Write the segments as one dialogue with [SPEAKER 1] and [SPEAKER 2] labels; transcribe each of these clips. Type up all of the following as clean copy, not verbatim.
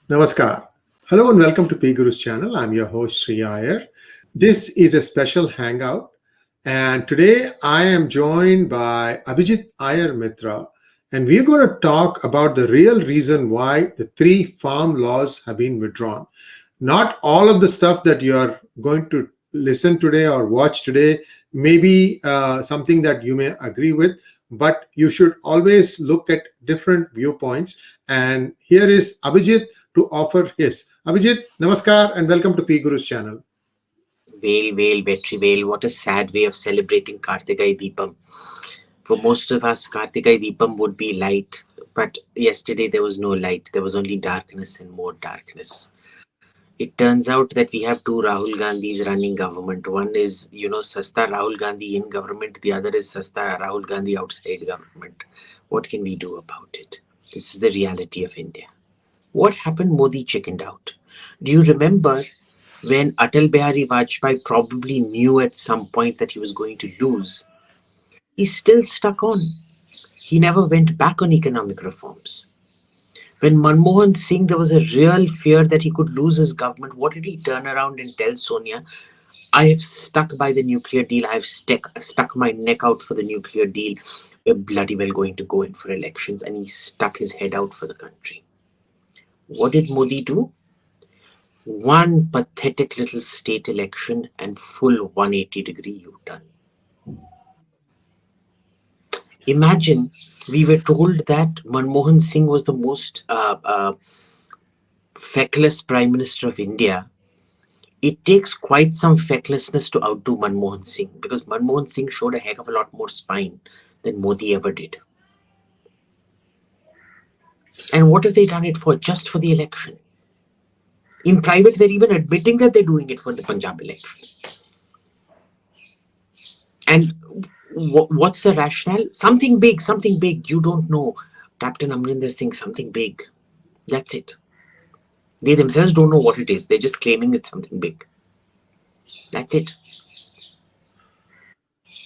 [SPEAKER 1] Namaskar. Hello and welcome to PGurus channel. I'm your host Sree Iyer. This is a special hangout, and today I am joined by Abhijit Iyer-Mitra, and we're going to talk about the real reason why the 3 farm laws have been withdrawn. Not all of the stuff that you are going to listen today or watch today may be something that you may agree with, but you should always look at different viewpoints. And here is Abhijit to offer his. Abhijit, namaskar and welcome to PGurus channel.
[SPEAKER 2] 𝗹𝗂𝘀𝘁, what a sad way of celebrating Kartikeya Deepam. For most of us, Kartikeya Deepam would be light, but yesterday there was no light. There was only darkness and more darkness. It turns out that we have 2 Rahul Gandhis running government. One is, Sasta Rahul Gandhi in government. The other is Sasta Rahul Gandhi outside government. What can we do about it? This is the reality of India. What happened? Modi chickened out. Do you remember when Atal Bihari Vajpayee probably knew at some point that he was going to lose? He still stuck on. He never went back on economic reforms. When Manmohan Singh, there was a real fear that he could lose his government, what did he turn around and tell Sonia? I have stuck by the nuclear deal. I have stuck my neck out for the nuclear deal. We're bloody well going to go in for elections. And he stuck his head out for the country. What did Modi do? One pathetic little state election and full 180-degree U-turn. Imagine we were told that Manmohan Singh was the most feckless Prime Minister of India. It takes quite some fecklessness to outdo Manmohan Singh, because Manmohan Singh showed a heck of a lot more spine than Modi ever did. And what have they done it for? Just for the election. In private, they're even admitting that they're doing it for the Punjab election. And what's the rationale? Something big, something big. You don't know. Captain Amarinder Singh, something big. That's it. They themselves don't know what it is. They're just claiming it's something big. That's it.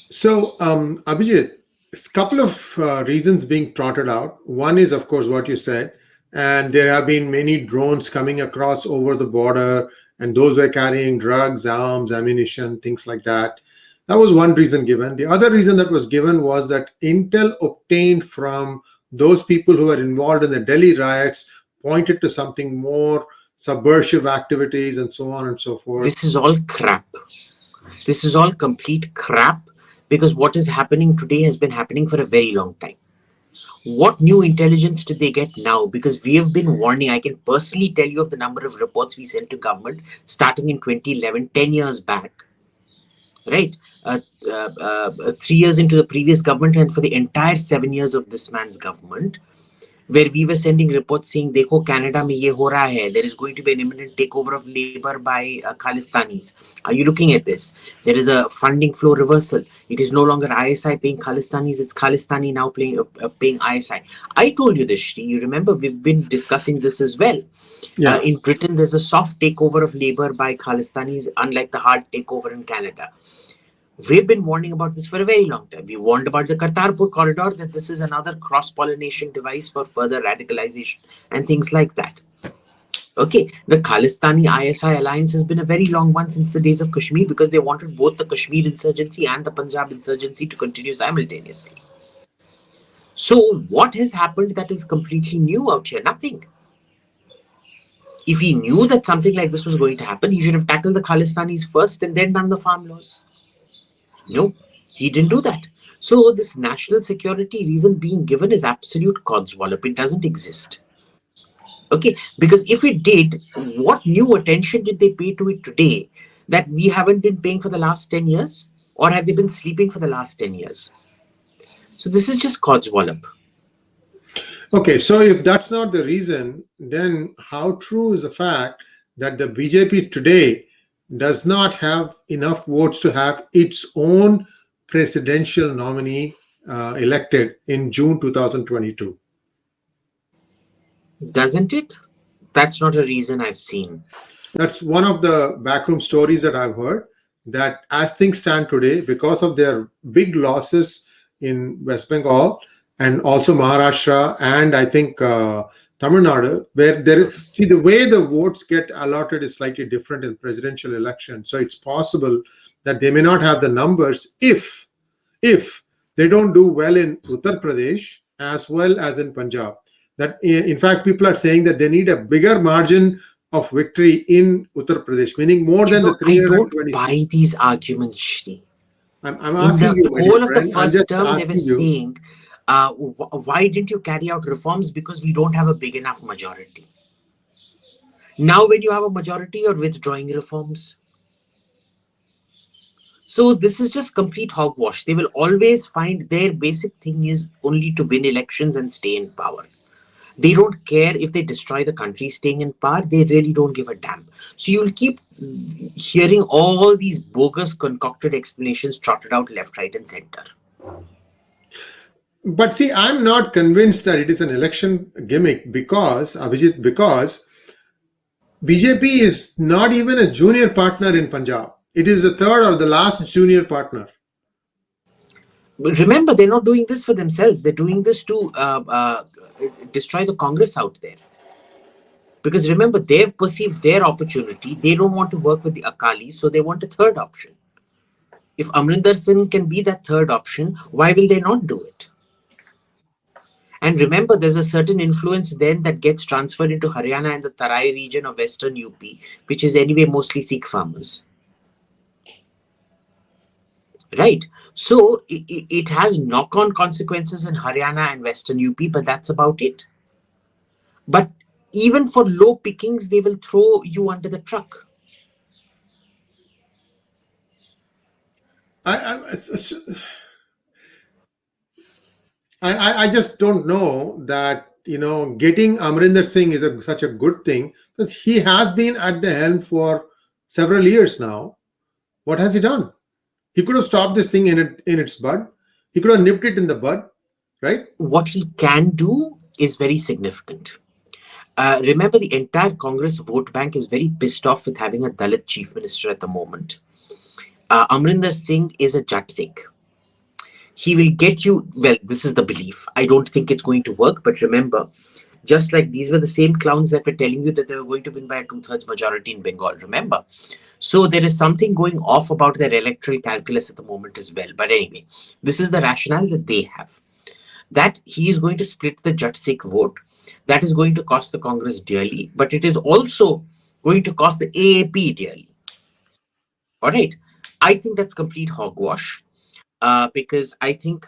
[SPEAKER 1] So, Abhijit, a couple of reasons being trotted out. One is, of course, what you said. And there have been many drones coming across over the border, and those were carrying drugs, arms, ammunition, things like that. That was one reason given. The other reason that was given was that intel obtained from those people who were involved in the Delhi riots pointed to something more subversive activities and so on and so forth.
[SPEAKER 2] This is all crap. This is all complete crap, because what is happening today has been happening for a very long time. What new intelligence did they get now? Because we have been warning. I can personally tell you of the number of reports we sent to government starting in 2011, 10 years back. Right? 3 years into the previous government, and for the entire 7 years of this man's government, where we were sending reports saying, Dekho, Canada mein ye ho raha hai. There is going to be an imminent takeover of labor by Khalistanis. Are you looking at this? There is a funding flow reversal. It is no longer ISI paying Khalistanis. It's Khalistani now paying ISI. I told you this, Sree. You remember we've been discussing this as well.
[SPEAKER 1] Yeah.
[SPEAKER 2] In Britain, there's a soft takeover of labor by Khalistanis, unlike the hard takeover in Canada. We've been warning about this for a very long time. We warned about the Kartarpur corridor, that this is another cross-pollination device for further radicalization and things like that. Okay, the Khalistani ISI alliance has been a very long one since the days of Kashmir, because they wanted both the Kashmir insurgency and the Punjab insurgency to continue simultaneously. So what has happened that is completely new out here? Nothing. If he knew that something like this was going to happen, he should have tackled the Khalistanis first and then done the farm laws. No, he didn't do that. So this national security reason being given is absolute 𝗀𝗀𝗀𝗀. It doesn't exist. Okay, because if it did, what new attention did they pay to it today that we haven't been paying for the last 10 years? Or have they been sleeping for the last 10 years? So this is just 𝗀𝗀𝗀𝗀𝗀.
[SPEAKER 1] Okay, so if that's not the reason, then how true is the fact that the BJP today does not have enough votes to have its own presidential nominee elected in June 2022?
[SPEAKER 2] Doesn't it? That's not a reason I've seen.
[SPEAKER 1] That's one of the backroom stories that I've heard, that as things stand today, because of their big losses in West Bengal and also Maharashtra and I think Tamil Nadu, where the way the votes get allotted is slightly different in presidential election. So it's possible that they may not have the numbers if they don't do well in Uttar Pradesh as well as in Punjab. That in fact, people are saying that they need a bigger margin of victory in Uttar Pradesh, meaning more than the 320.
[SPEAKER 2] I don't buy these arguments, Sree.
[SPEAKER 1] I'm asking you, my
[SPEAKER 2] whole
[SPEAKER 1] dear
[SPEAKER 2] of the
[SPEAKER 1] friend, I'm
[SPEAKER 2] first
[SPEAKER 1] just
[SPEAKER 2] term, they were
[SPEAKER 1] asking you.
[SPEAKER 2] saying, why didn't you carry out reforms? Because we don't have a big enough majority. Now, when you have a majority, you're withdrawing reforms. So this is just complete hogwash. They will always find their basic thing is only to win elections and stay in power. They don't care if they destroy the country staying in power. They really don't give a damn. So you'll keep hearing all these bogus concocted explanations trotted out left, right, and center.
[SPEAKER 1] But see, I'm not convinced that it is an election gimmick because, Abhijit, because BJP is not even a junior partner in Punjab. It is the third or the last junior partner.
[SPEAKER 2] But remember, they're not doing this for themselves. They're doing this to destroy the Congress out there. Because remember, they've perceived their opportunity. They don't want to work with the Akalis, so they want a third option. If Amarinder Singh can be that third option, why will they not do it? And remember, there's a certain influence then that gets transferred into Haryana and the Tarai region of Western UP, which is anyway mostly Sikh farmers. Right? So it has knock-on consequences in Haryana and Western UP, but that's about it. But even for low pickings, they will throw you under the truck.
[SPEAKER 1] I just don't know that, getting Amarinder Singh is such a good thing because he has been at the helm for several years now. What has he done? He could have stopped this thing in its bud. He could have nipped it in the bud, right?
[SPEAKER 2] What he can do is very significant. Remember, the entire Congress vote bank is very pissed off with having a Dalit chief minister at the moment. Amarinder Singh is a Jat Sikh. He will get you, well, this is the belief. I don't think it's going to work, but remember, just like these were the same clowns that were telling you that they were going to win by a 2/3 majority in Bengal, remember? So there is something going off about their electoral calculus at the moment as well. But anyway, this is the rationale that they have. That he is going to split the Jat Sikh vote. That is going to cost the Congress dearly, but it is also going to cost the AAP dearly. All right. I think that's complete hogwash because I think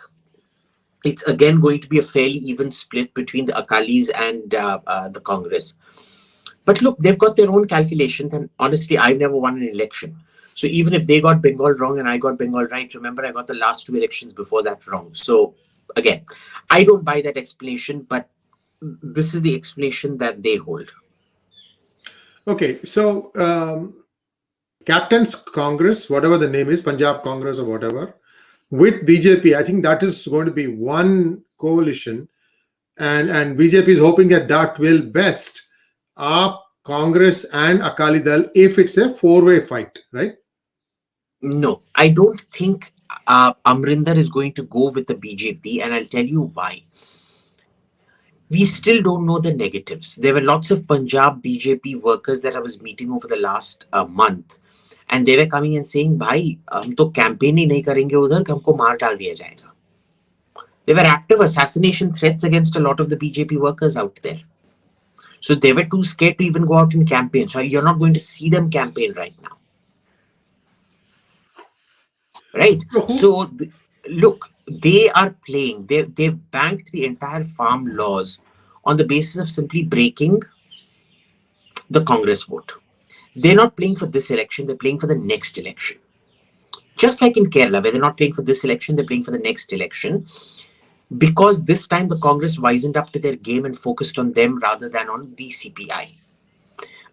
[SPEAKER 2] it's again going to be a fairly even split between the Akalis and the Congress. But look, they've got their own calculations, and honestly, I've never won an election. So even if they got Bengal wrong and I got Bengal right, remember, I got the last 2 elections before that wrong. So again, I don't buy that explanation, but this is the explanation that they hold.
[SPEAKER 1] Okay, so Captain's Congress, whatever the name is, Punjab Congress or whatever, with BJP, I think that is going to be one coalition, and BJP is hoping that will best up Congress and Akali Dal if it's a 4-way fight, right?
[SPEAKER 2] No, I don't think Amarinder is going to go with the BJP, and I'll tell you why. We still don't know the negatives. There were lots of Punjab BJP workers that I was meeting over the last month, and they were coming and saying, "Bhai, हम तो campaign ही नहीं करेंगे उधर, हमको मार डाल दिया जाएगा." There were active assassination threats against a lot of the BJP workers out there. So they were too scared to even go out and campaign. So you're not going to see them campaign right now. Right? So look, they are playing. They've banked the entire farm laws on the basis of simply breaking the Congress vote. They're not playing for this election. They're playing for the next election. Just like in Kerala, where they're not playing for this election, they're playing for the next election. Because this time the Congress wisened up to their game and focused on them rather than on the CPI.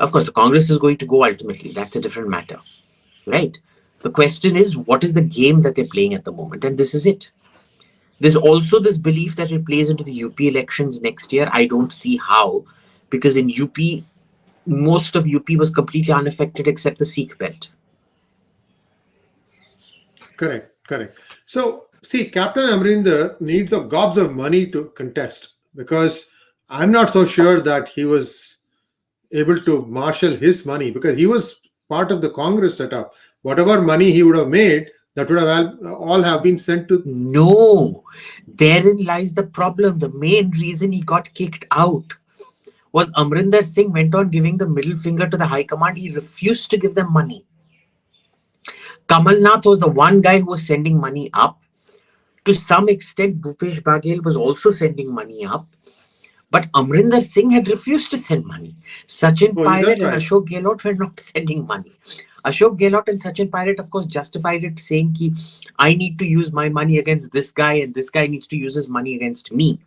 [SPEAKER 2] Of course, the Congress is going to go ultimately. That's a different matter, right? The question is, what is the game that they're playing at the moment? And this is it. There's also this belief that it plays into the UP elections next year. I don't see how, because in UP, most of UP was completely unaffected except the Sikh belt.
[SPEAKER 1] Correct. So, see, Captain Amarinder needs a gobs of money to contest, because I'm not so sure that he was able to marshal his money, because he was part of the Congress setup. Whatever money he would have made, that would have all have been sent to.
[SPEAKER 2] No, therein lies the problem. The main reason he got kicked out was Amarinder Singh went on giving the middle finger to the High Command. He refused to give them money. Kamal Nath was the one guy who was sending money up. To some extent, Bhupesh Baghel was also sending money up. But Amarinder Singh had refused to send money. Sachin Pilot and Ashok Gehlot were not sending money. Ashok Gehlot and Sachin Pilot, of course, justified it, saying ki, I need to use my money against this guy and this guy needs to use his money against me.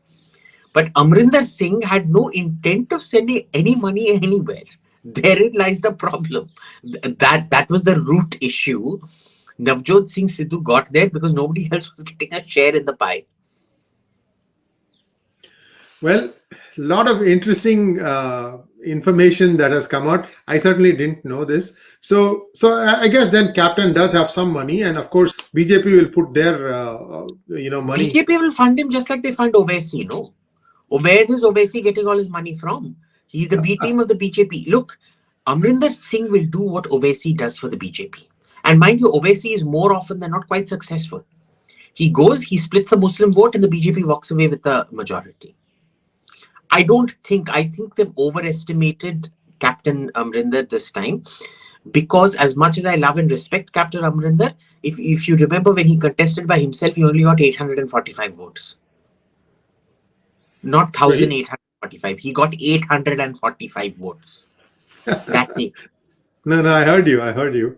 [SPEAKER 2] But Amarinder Singh had no intent of sending any money anywhere. Therein lies the problem. That was the root issue. Navjot Singh Sidhu got there because nobody else was getting a share in the pie.
[SPEAKER 1] Well, a lot of interesting information that has come out. I certainly didn't know this. So I guess then Captain does have some money, and of course BJP will put their money.
[SPEAKER 2] BJP will fund him just like they fund Owaisi, no? Where is Owaisi getting all his money from? He's the B team of the BJP. Look, Amarinder Singh will do what Owaisi does for the BJP. And mind you, Owaisi is more often than not quite successful. He goes, he splits the Muslim vote, and the BJP walks away with the majority. I think they've overestimated Captain Amarinder this time, because as much as I love and respect Captain Amarinder, if you remember when he contested by himself, he only got 845 votes. Not 1,845. He got 845 votes. That's it.
[SPEAKER 1] No, I heard you.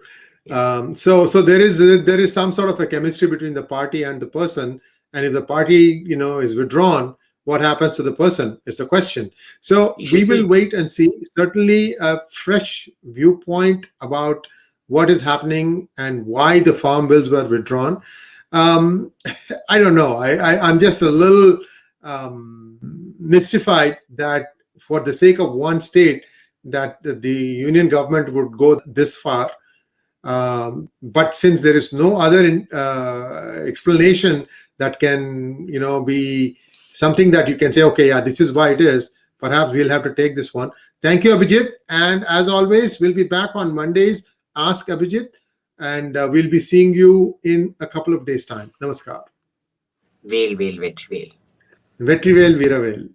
[SPEAKER 1] So there is some sort of a chemistry between the party and the person, and if the party is withdrawn, what happens to the person is the question. So we will wait and see. Certainly a fresh viewpoint about what is happening and why the farm bills were withdrawn. I don't know. I'm just a little mystified that for the sake of one state that the union government would go this far. But since there is no other explanation that can be something that you can say, okay, yeah, this is why it is, perhaps we'll have to take this one. Thank you, Abhijit. And as always, we'll be back on Mondays. Ask Abhijit, and we'll be seeing you in a couple of days' time. Namaskar.
[SPEAKER 2] Vel, Vetrivel.
[SPEAKER 1] Vetrivel, Veeravel.